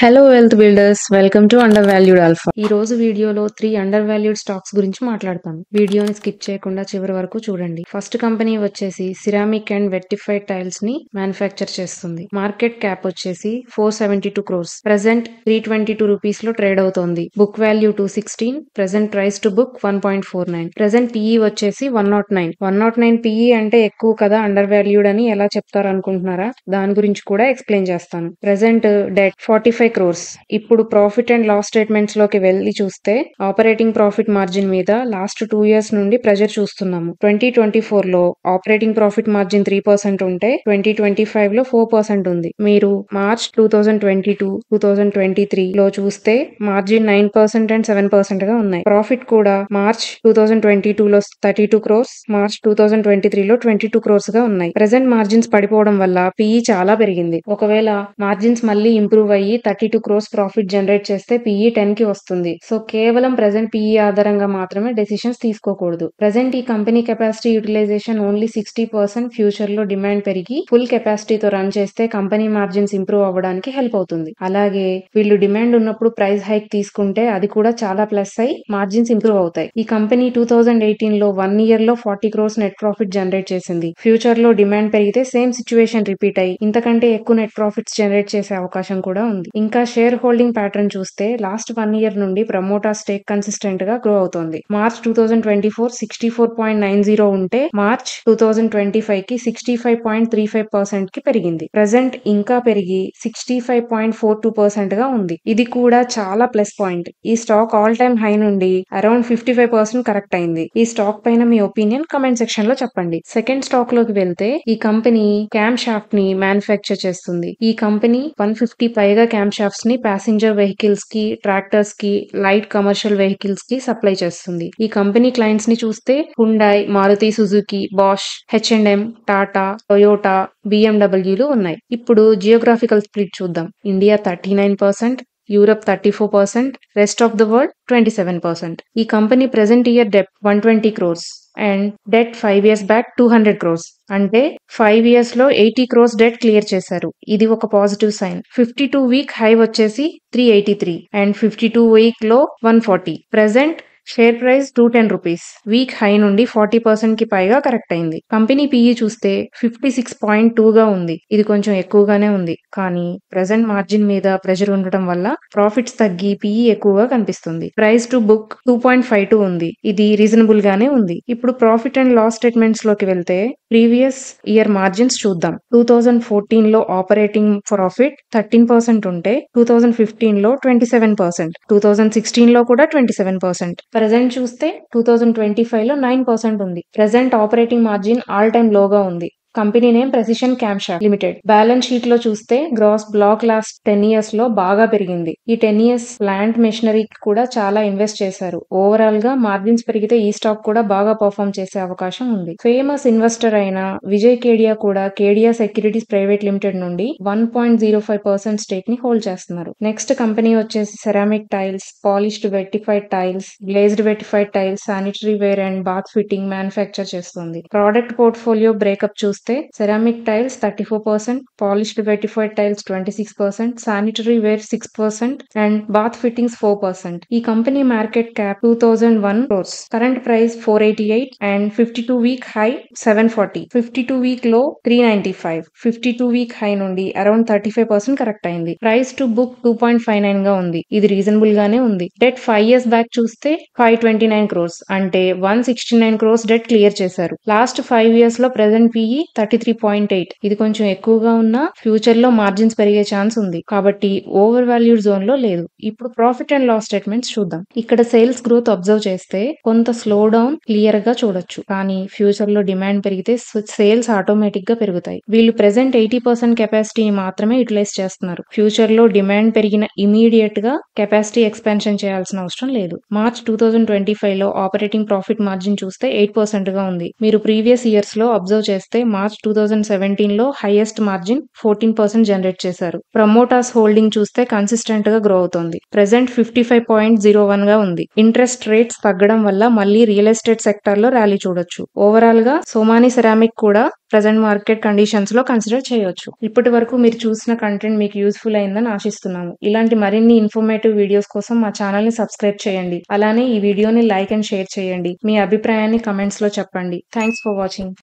Hello wealth builders, welcome to under valued alpha. ఈ రోజు వీడియోలో 3 అండర్ వాల్యూడ్ స్టాక్స్ గురించి మాట్లాడతాను. వీడియోని స్కిప్ చేయకుండా చివరి వరకు చూడండి. ఫస్ట్ కంపెనీ వచ్చేసి సిరామిక్ అండ్ వెట్టిఫైడ్ టైల్స్ ని మ్యానుఫ్యాక్చర్ చేస్తుంది. మార్కెట్ క్యాప్ వచ్చేసి 472 క్రోర్స్. ప్రెసెంట్ 322 రూపీస్ లో ట్రేడ్ అవుతోంది. Book value 216, present price to book 1.49. Present PE వచ్చేసి 109. 109 పిఈ అంటే ఎక్కువ కదా, అండర్ వాల్యూడ్ అని ఎలా చెప్తారు అనుకుంటున్నారా? దాని గురించి కూడా ఎక్స్ప్లెయిన్ చేస్తాను. Present debt 45 crores. ఇప్పుడు ప్రాఫిట్ అండ్ లాస్ స్టేట్మెంట్స్ లోకి వెళ్లి చూస్తే ఆపరేటింగ్ ప్రాఫిట్ మార్జిన్ మీద లాస్ట్ 2 ఇయర్స్ నుండి ప్రెజర్ చూస్తున్నాము. 2024 లో ఆపరేటింగ్ ప్రాఫిట్ మార్జిన్ 3% ఉంటే 2025 లో 4% ఉంది. మీరు మార్చ్ 2022, 2023 లో చూస్తే మార్జిన్ 9% అండ్ 7% గా ఉన్నాయి. ప్రాఫిట్ కూడా మార్చ్ 2022 లో 32 క్రోర్స్, మార్చ్ 2023 లో 22 క్రోర్స్ గా ఉన్నాయి. ప్రెసెంట్ మార్జిన్స్ పడిపోవడం వల్ల పిఈ చాలా పెరిగింది. ఒకవేళ మార్జిన్స్ మళ్ళీ ఇంప్రూవ్ అయ్యి 32 క్రోర్స్ ప్రాఫిట్ జనరేట్ చేస్తే పిఈ 10 కి వస్తుంది. సో కేవలం ప్రెసెంట్ పిఈ ఆధారంగా మాత్రమే డెసిషన్స్ తీసుకోకూడదు. ప్రెసెంట్ ఈ company capacity utilization only 60%. Future లో డిమాండ్ పెరిగి ఫుల్ కెపాసిటీతో రన్ చేస్తే కంపెనీ మార్జిన్స్ ఇంప్రూవ్ అవ్వడానికి హెల్ప్ అవుతుంది. అలాగే వీళ్ళు డిమాండ్ ఉన్నప్పుడు ప్రైస్ హైక్ తీసుకుంటే అది కూడా చాలా ప్లస్ అయి మార్జిన్స్ ఇంప్రూవ్ అవుతాయి. ఈ కంపెనీ 2018 లో 1 ఇయర్ లో 40 క్రోర్స్ నెట్ ప్రాఫిట్ జనరేట్ చేసింది. ఫ్యూచర్ లో డిమాండ్ పెరిగితే సేమ్ సిచ్యువేషన్ రిపీట్ అయ్యి ఇంతకంటే ఎక్కువ నెట్ ప్రాఫిట్స్ జనరేట్ చేసే అవకాశం కూడా ఉంది. ఇంకా షేర్ హోల్డింగ్ ప్యాటర్న్ చూస్తే లాస్ట్ 1 ఇయర్ నుండి ప్రమోటర్ స్టేక్ కన్సిస్టెంట్ గా గ్రో అవుతోంది. మార్చ్ 2024 64.90 ఉంటే మార్చ్ 2025 కి 65.35% కి పెరిగింది. ప్రెసెంట్ ఇంకా పెరిగి 65.42% గా ఉంది. ఇది కూడా చాలా ప్లస్ పాయింట్. ఈ స్టాక్ ఆల్ టైమ్ హై నుండి అరౌండ్ 55% కరెక్ట్ అయింది. ఈ స్టాక్ పైన మీ ఒపీనియన్ కమెంట్ సెక్షన్ లో చెప్పండి. సెకండ్ స్టాక్ లోకి వెళ్తే ఈ కంపెనీ క్యామ్ షాఫ్ట్ ని మ్యానుఫ్యాక్చర్ చేస్తుంది. ఈ కంపెనీ 150 పైగా క్యామ్ షాఫ్ట్స్ ని ప్యాసింజర్ వెహికల్స్ కి, ట్రాక్టర్స్ కి, లైట్ కమర్షియల్ వెహికల్స్ కి సప్లై చేస్తుంది. ఈ కంపెనీ క్లయింట్స్ ని చూస్తే Hyundai, Maruti Suzuki, Bosch, H&M, Tata, Toyota, BMW ఉన్నాయి. ఇప్పుడు జియోగ్రాఫికల్ స్ప్లిట్ చూద్దాం. India 39%, Europe 34%, rest of the world 27%. ఈ company present year debt 120 crores and debt 5 years back 200 crores. అంటే 5 ఇయర్స్ లో 80 క్రోర్స్ డెట్ క్లియర్ చేశారు. ఇది ఒక పాజిటివ్ సైన్. 52 వీక్ హై వచ్చేసి 383 అండ్ 52 వీక్ లో 140. Present share price 210 rupees. Week high నుండి 40% కి పైగా కరెక్ట్ అయింది. కంపెనీ పిఈ చూస్తే 56.2 గా ఉంది. ఇది కొంచెం ఎక్కువగానే ఉంది. కానీ ప్రెసెంట్ మార్జిన్ మీద ప్రెషర్ ఉండటం వల్ల ప్రాఫిట్స్ తగ్గి పిఈ ఎక్కువగా కనిపిస్తుంది. ప్రైస్ టు బుక్ 2.52 ఉంది. ఇది రీజనబుల్ గానే ఉంది. ఇప్పుడు ప్రాఫిట్ అండ్ లాస్ స్టేట్మెంట్స్ లోకి వెళ్తే ప్రీవియస్ ఇయర్ మార్జిన్స్ చూద్దాం. 2014 లో ఆపరేటింగ్ ప్రాఫిట్ 13% ఉంటే 2015 లో 27%, 2016 లో కూడా 27%. ప్రెసెంట్ చూస్తే 2025 లో 9% ఉంది. Present operating margin all time లోగా ఉంది. Company name precision cam shaft limited. Balance sheet లో చూస్తే గ్రాస్ బ్లాక్ లాస్ట్ 10 ఇయర్స్ లో బాగా పెరిగింది. ఈ 10 ఇయర్స్ ప్లాంట్ మెషినరీకి కూడా చాలా ఇన్వెస్ట్ చేశారు. ఓవరాల్ గా మార్జిన్స్ పెరిగితే ఈ స్టాక్ కూడా బాగా పర్ఫార్మ్ చేసే అవకాశం ఉంది. ఫేమస్ ఇన్వెస్టర్ అయిన విజయ్ కేడియా కూడా కేడియా సెక్యూరిటీస్ ప్రైవేట్ లిమిటెడ్ నుండి 1.05% స్టేక్ ని హోల్డ్ చేస్తున్నారు. నెక్స్ట్ కంపెనీ వచ్చేసి ceramic tiles, polished vitrified tiles, glazed vitrified tiles, sanitary ware and bath fitting manufacture చేస్తుంది. ప్రోడక్ట్ పోర్ట్ఫోలియో బ్రేకప్ చూస్తే ceramic tiles 34%, polished vitrified tiles 26%, sanitary ware 6% and bath fittings 4%. ఈ company market cap 2001 crores. Current price 488 and 52 week high 740. 52 week low 395. 52 week high నుండి around 35% correct అయింది. Price to book 2.59 గా ఉంది. ఇది reasonable గానే ఉంది. Debt 5 years back చూస్తే 529 క్రోర్స్ అంటే 169 క్రోర్స్ డెట్ క్లియర్ చేశారు. లాస్ట్ 5 ఇయర్స్ లో ప్రెసెంట్ పిఈ 33.8. ఇది కొంచెం ఎక్కువగా ఉన్నా ఫ్యూచర్ లో మార్జిన్స్ పెరిగే ఛాన్స్ ఉంది. కాబట్టి ఓవర్ వాల్యూడ్ జోన్ లో లేదు. ఇప్పుడు ప్రాఫిట్ అండ్ లాస్ స్టేట్మెంట్స్ చూద్దాం. ఇక్కడ సేల్స్ గ్రోత్ అబ్జర్వ్ చేస్తే కొంత స్లో డౌన్ క్లియర్ గా చూడొచ్చు. కానీ ఫ్యూచర్ లో డిమాండ్ పెరిగితే సేల్స్ ఆటోమేటిక్ గా పెరుగుతాయి. వీళ్ళు ప్రెసెంట్ 80% కెపాసిటీని మాత్రమే యూటిలైజ్ చేస్తున్నారు. ఫ్యూచర్ లో డిమాండ్ పెరిగిన ఇమీడియట్ గా కెపాసిటీ ఎక్స్పాన్షన్ చేయాల్సిన అవసరం లేదు. మార్చ్ 2025 లో ఆపరేటింగ్ ప్రాఫిట్ మార్జిన్ చూస్తే 8% గా ఉంది. మీరు ప్రీవియస్ ఇయర్స్ లో అబ్జర్వ్ చేస్తే మార్చ్ 2017 లో హైయెస్ట్ మార్జిన్ 14% జనరేట్ చేశారు. ప్రమోటర్స్ హోల్డింగ్ చూస్తే కన్సిస్టెంట్ గా గ్రో అవుతోంది. ప్రెసెంట్ 55.01 గా ఉంది. ఇంట్రెస్ట్ రేట్స్ తగ్గడం వల్ల మళ్ళీ రియల్ ఎస్టేట్ సెక్టర్ లో ర్యాలీ చూడొచ్చు. ఓవరాల్ గా సోమాని సెరామిక్ కూడా ప్రెసెంట్ మార్కెట్ కండిషన్స్ లో కన్సిడర్ చేయొచ్చు. ఇప్పటి వరకు మీరు చూసిన కంటెంట్ మీకు యూస్ఫుల్ అయిందని ఆశిస్తున్నాము. ఇలాంటి మరిన్ని ఇన్ఫర్మేటివ్ వీడియోస్ కోసం మా ఛానల్ ని సబ్స్క్రైబ్ చేయండి. అలానే ఈ వీడియోని లైక్ అండ్ షేర్ చేయండి. మీ అభిప్రాయాన్ని కమెంట్స్ లో చెప్పండి. Thanks for watching.